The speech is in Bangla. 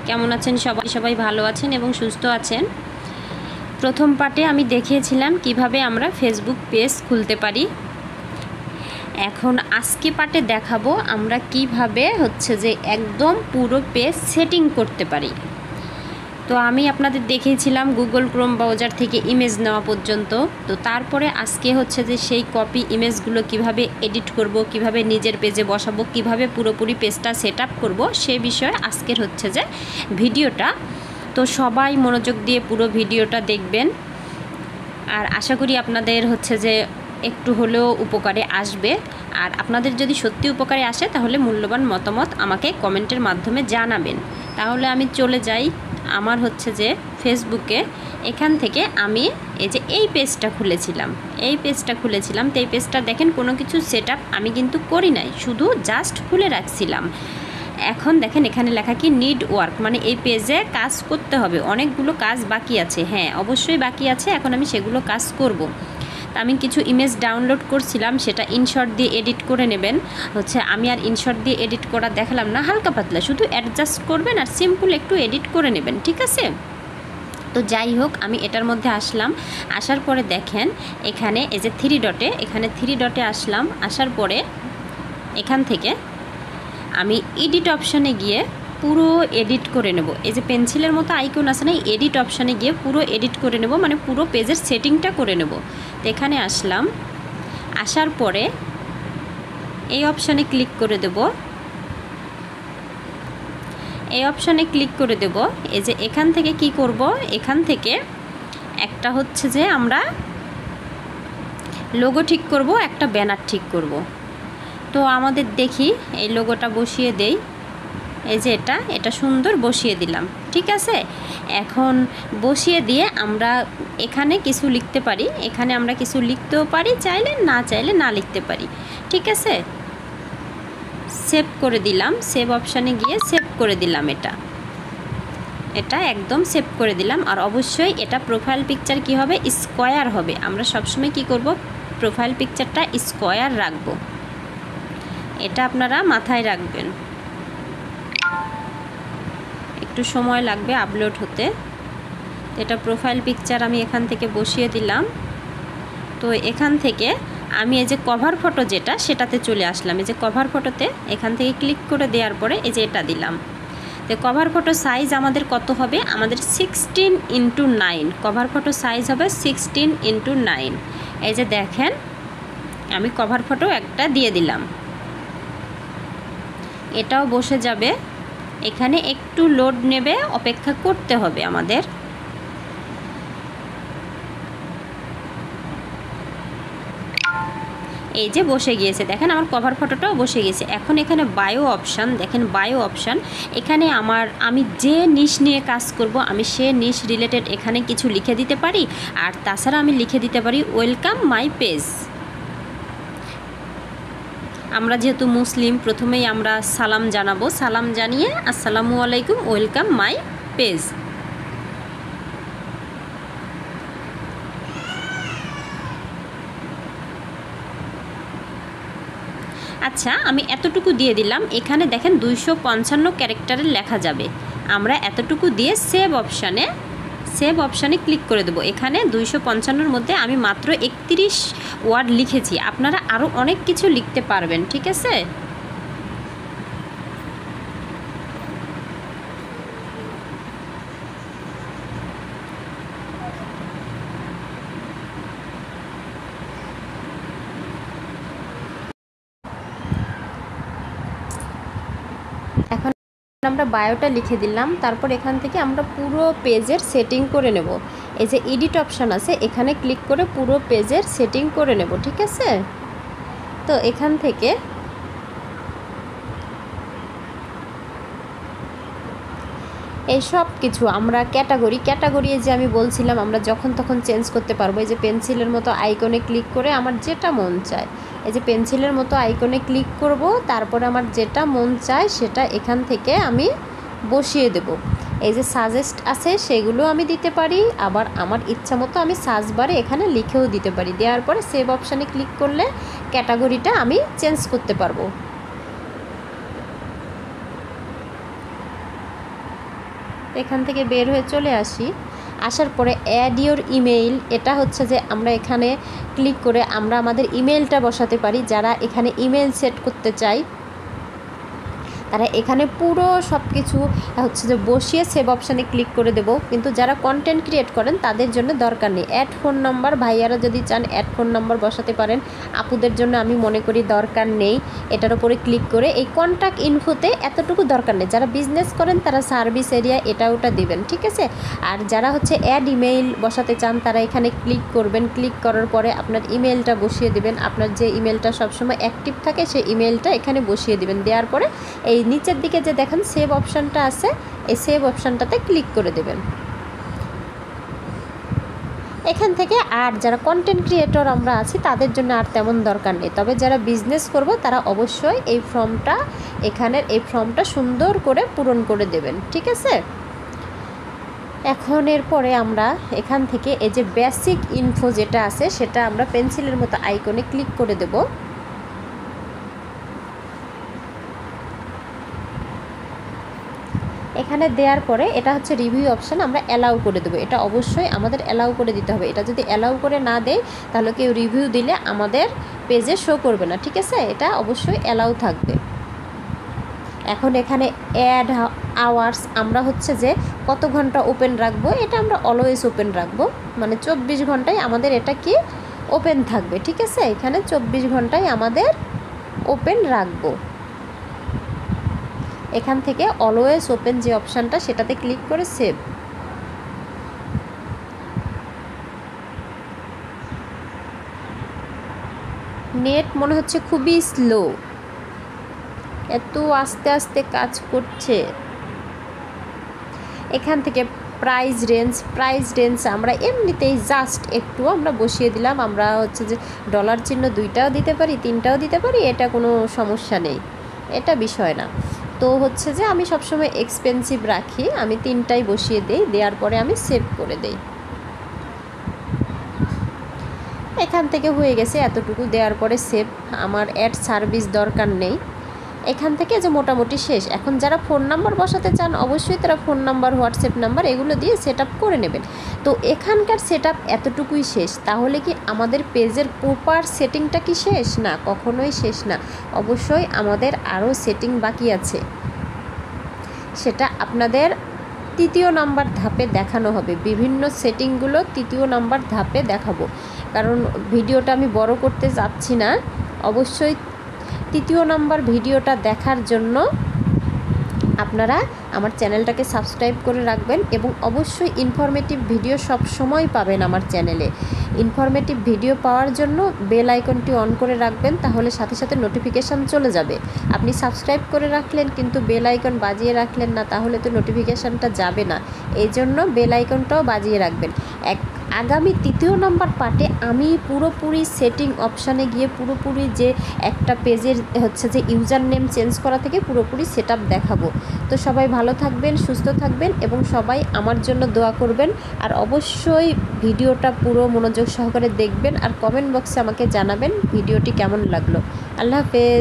কেমন আছেন সবাই ভালো আছেন এবং সুস্থ আছেন। প্রথম পার্টে আমি দেখিয়েছিলাম কিভাবে আমরা ফেসবুক পেজ খুলতে পারি। এখন আজকে পার্টে দেখাবো আমরা কিভাবে যে একদম পুরো পেজ সেটিং করতে পারি। তো আমি আপনাদের দেখিয়েছিলাম গুগল ক্রোম ব্রাউজার থেকে ইমেজ নেওয়া পর্যন্ত। তো তারপরে আজকে যে সেই কপি ইমেজগুলো কিভাবে এডিট করব, কিভাবে নিজের পেজে বসাবো, কিভাবে পুরোপুরি পেজটা সেট আপ করবো সে বিষয়ে আজকের যে ভিডিওটা। তো সবাই মনোযোগ দিয়ে পুরো ভিডিওটা দেখবেন, আর আশা করি আপনাদের যে একটু হলেও উপকারে আসবে। আর আপনাদের যদি সত্যি উপকারে আসে তাহলে মূল্যবান মতামত আমাকে কমেন্টের মাধ্যমে জানাবেন। তাহলে আমি চলে যাই আমার যে ফেসবুকে। এখান থেকে আমি এই পেজটা খুলেছিলাম, তো এই পেজটা দেখেন কোনো কিছু সেট আপ আমি কিন্তু করি নাই, শুধু জাস্ট খুলে রাখছিলাম। এখন দেখেন এখানে লেখা কি নিড ওয়ার্ক, মানে এই পেজে কাজ করতে হবে, অনেকগুলো কাজ বাকি আছে। হ্যাঁ, অবশ্যই বাকি আছে, এখন আমি সেগুলো কাজ করব। আমি কিছু ইমেজ ডাউনলোড করছিলাম, সেটা ইনশর্ট দিয়ে এডিট করে নেবেন। আমি আর ইনশর্ট দিয়ে এডিট করা দেখালাম না, হালকা পাতলা শুধু অ্যাডজাস্ট করবেন আর সিম্পল একটু এডিট করে নেবেন, ঠিক আছে? তো যাই হোক, আমি এটার মধ্যে আসলাম। আসার পরে দেখেন এখানে থ্রি ডটে আসলাম। আসার পরে এখান থেকে আমি এডিট অপশানে গিয়ে পুরো এডিট করে নেব। পেন্সিলের মতো আইকন আছে না, এডিট অপশানে গিয়ে পুরো এডিট করে নেব, মানে পুরো পেজের সেটিংটা করে নেব। তো এখানে আসলাম, আসার পরে এই অপশানে ক্লিক করে দেব। এখান থেকে কি করব, এখান থেকে একটা যে আমরা লোগো ঠিক করব, একটা ব্যানার ঠিক করব। তো আমাদের দেখি এই লোগোটা বসিয়ে দেই। এটা সুন্দর বসিয়ে দিলাম, ঠিক আছে? এখন বসিয়ে দিয়ে আমরা এখানে কিছু লিখতে পারি, এখানে আমরা কিছু লিখতেও পারি, চাইলে না লিখতে পারি, ঠিক আছে? সেভ করে দিলাম, সেভ অপশানে গিয়ে সেভ করে দিলাম। এটা একদম সেভ করে দিলাম। আর অবশ্যই এটা প্রোফাইল পিকচার কি হবে, স্কোয়ার হবে। আমরা সবসময় কি করব, প্রোফাইল পিকচারটা স্কোয়ার রাখবো, এটা আপনারা মাথায় রাখবেন। একটু সময় লাগবে আপলোড হতে। এটা প্রোফাইল পিকচার আমি এখান থেকে বসিয়ে দিলাম। তো এখান থেকে আমি কভার ফটো সেটাতে চলে আসলাম। কভার ফটোতে এখান থেকে ক্লিক করে দেওয়ার পরে এটা দিলাম। তো কভার ফটো সাইজ আমাদের কত হবে, আমাদের 16:9। কভার ফটো সাইজ হবে 16:9। দেখেন আমি কভার ফটো একটা দিয়ে দিলাম, এটাও বসে যাবে। এখানে একটু লোড নেবে, অপেক্ষা করতে হবে আমাদের। বসে গিয়েছে, দেখেন আমার কভার ফটোটাও বসে গিয়েছে। এখন এখানে বায়ো অপশান, দেখেন বায়ো অপশান। এখানে আমি যে নিশ নিয়ে কাজ করব, আমি সে নিশ রিলেটেড এখানে কিছু লিখে দিতে পারি। আর তাছাড়া আমি লিখে দিতে পারি ওয়েলকাম মাই পেজ। আমরা যেহেতু মুসলিম, প্রথমেই আমরা সালাম জানাবো, সালাম জানিয়ে আসসালামু আলাইকুম, ওয়েলকাম মাই পেজ। আচ্ছা, আমি এতটুকু দিয়ে দিলাম। এখানে দেখেন 255 ক্যারেক্টারের লেখা যাবে। আমরা এতটুকু দিয়ে সেভ অপশানে ক্লিক করে দেবো। এখানে 255-র মধ্যে আমি মাত্র 31 ওয়ার্ড লিখেছি, আপনারা আরও অনেক কিছু লিখতে পারবেন, ঠিক আছে? এখন আমরা বায়োটা লিখে দিলাম। তারপর এখান থেকে আমরা পুরো পেজের সেটিং করে নেব। এডিট অপশান আছে, এখানে ক্লিক করে পুরো পেজের সেটিং করে নেব, ঠিক আছে? তো এখান থেকে এই সব কিছু আমরা ক্যাটাগরি আমি বলছিলাম আমরা যখন তখন চেঞ্জ করতে পারবো। পেন্সিলের মতো আইকনে ক্লিক করে আমার যেটা মন চায়, পেন্সিলের মতো আইকনে ক্লিক করব, তারপরে আমার যেটা মন চায় সেটা এখান থেকে আমি বসিয়ে দেব। সাজেস্ট আছে সেগুলো আমি দিতে পারি, আবার আমার ইচ্ছা মতো আমি সার্চ বারে এখানে লিখেও দিতে পারি। দেওয়ার পরে সেভ অপশানে ক্লিক করলে ক্যাটাগরিটা আমি চেঞ্জ করতে পারবো। এখান থেকে বের হয়ে চলে আসি। আসার পরে অ্যাড ইওর ইমেইল, এটা হচ্ছে যে আমরা এখানে ক্লিক করে আমরা আমাদের ইমেলটা বসাতে পারি। যারা এখানে ইমেল সেট করতে চাই তারা এখানে পুরো সব কিছু হচ্ছে যে বসিয়ে সেভ অপশানে ক্লিক করে দেব। কিন্তু যারা কন্টেন্ট ক্রিয়েট করেন তাদের জন্য দরকার নেই। অ্যাড ফোন নাম্বার, ভাইয়ারা যদি চান অ্যাড ফোন নাম্বার বসাতে পারেন। আপুদের জন্য আমি মনে করি দরকার নেই। এটার উপরে ক্লিক করে এই কন্ট্যাক্ট ইনফোতে এতটুকু দরকার নেই। যারা বিজনেস করেন তারা সার্ভিস এরিয়া এটা ওটা দিবেন, ঠিক আছে। আর যারা হচ্ছে অ্যাড ইমেইল বসাতে চান তারা এখানে ক্লিক করবেন। ক্লিক করার পরে আপনার ইমেলটা বসিয়ে দিবেন। আপনার যে ইমেলটা সবসময় অ্যাক্টিভ থাকে সেই ইমেলটা এখানে বসিয়ে দিবেন। দেওয়ার পরে এই নিচের দিকে যে দেখেন সেভ অপশানটা আছে, এই সেভ অপশানটাতে ক্লিক করে দেবেন। এখান থেকে আর যারা কন্টেন্ট ক্রিয়েটর আমরা আছি তাদের জন্য আর তেমন দরকার নেই। তবে যারা বিজনেস করব তারা অবশ্যই এই ফর্মটা, এখানের এই ফর্মটা সুন্দর করে পূরণ করে দেবেন, ঠিক আছে। এখন এরপরে আমরা এখান থেকে এই যে বেসিক ইনফো যেটা আছে সেটা আমরা পেন্সিলের মতো আইকনে ক্লিক করে দেব। এখানে দেওয়ার পরে এটা হচ্ছে রিভিউ অপশান, আমরা অ্যালাউ করে দেবো। এটা অবশ্যই আমাদের অ্যালাউ করে দিতে হবে। এটা যদি অ্যালাউ করে না দেয় তাহলে কেউ রিভিউ দিলে আমাদের পেজে শো করবে না, ঠিক আছে। এটা অবশ্যই অ্যালাউ থাকবে। এখন এখানে অ্যাড আওয়ার্স, আমরা হচ্ছে যে কত ঘন্টা ওপেন রাখবো, এটা আমরা অলওয়েজ ওপেন রাখবো, মানে 24 ঘন্টায় আমাদের এটা কি ওপেন থাকবে, ঠিক আছে। এখানে 24 ঘন্টায় আমাদের ওপেন রাখবো। এখান থেকে অলওয়েজ ওপেন যে অপশানটা সেটাতে ক্লিক করে সেভ। নেট মনে হচ্ছে খুবই স্লো, এত আস্তে আস্তে কাজ করছে। এখান থেকে প্রাইস রেঞ্জ আমরা এমনিতেই জাস্ট একটু আমরা বসিয়ে দিলাম। আমরা হচ্ছে যে ডলার চিহ্ন 2টাও দিতে পারি, 3টাও দিতে পারি, এটা কোনো সমস্যা নেই, এটা বিষয় না। তো হচ্ছে যে আমি সবসময় এক্সপেন্সিভ রাখি, আমি 3টাই বসিয়ে দিই। দেওয়ার পরে আমি সেভ করে দেই। এখান থেকে হয়ে গেছে এতটুকু। দেওয়ার পরে সেভ, আমার অ্যাড সার্ভিস দরকার নেই। এখান থেকে যে মোটামুটি শেষ। এখন যারা ফোন নাম্বার বসাতে চান অবশ্যই তারা ফোন নাম্বার, হোয়াটসঅ্যাপ নাম্বার এগুলো দিয়ে সেট আপ করে নেবেন। তো এখানকার সেট আপ এতটুকুই শেষ। তাহলে কি আমাদের পেজের প্রপার সেটিংটা কি শেষ? না, কখনোই শেষ না। অবশ্যই আমাদের আরও সেটিং বাকি আছে, সেটা আপনাদের 3য় নাম্বার ধাপে দেখানো হবে। বিভিন্ন সেটিংগুলো 3য় নাম্বার ধাপে দেখাবো, কারণ ভিডিওটা আমি বড় করতে যাচ্ছি না। অবশ্যই 3য় নাম্বার ভিডিওটা দেখার জন্য আপনারা আমার চ্যানেলটাকে সাবস্ক্রাইব করে রাখবেন এবং অবশ্যই ইনফরমেটিভ ভিডিও সব সময় পাবেন আমার চ্যানেলে। ইনফরমেটিভ ভিডিও পাওয়ার জন্য বেল আইকনটি অন করে রাখবেন, তাহলে সাথে সাথে নোটিফিকেশান চলে যাবে। আপনি সাবস্ক্রাইব করে রাখলেন কিন্তু বেল আইকন বাজিয়ে রাখলেন না, তাহলে তো নোটিফিকেশানটা যাবে না। এই জন্য বেল আইকনটাও বাজিয়ে রাখবেন। আগামী 3য় নাম্বার পার্টে আমি পুরোপুরি সেটিং অপশানে গিয়ে পুরোপুরি যে একটা পেজের হচ্ছে যে ইউজার নেম চেঞ্জ করা থেকে পুরোপুরি সেট আপ দেখাবো। তো সবাই ভালো থাকবেন, সুস্থ থাকবেন এবং সবাই আমার জন্য দোয়া করবেন। আর অবশ্যই ভিডিওটা পুরো মনোযোগ সহকারে দেখবেন আর কমেন্ট বক্সে আমাকে জানাবেন ভিডিওটি কেমন লাগলো। আল্লাহ হাফেজ।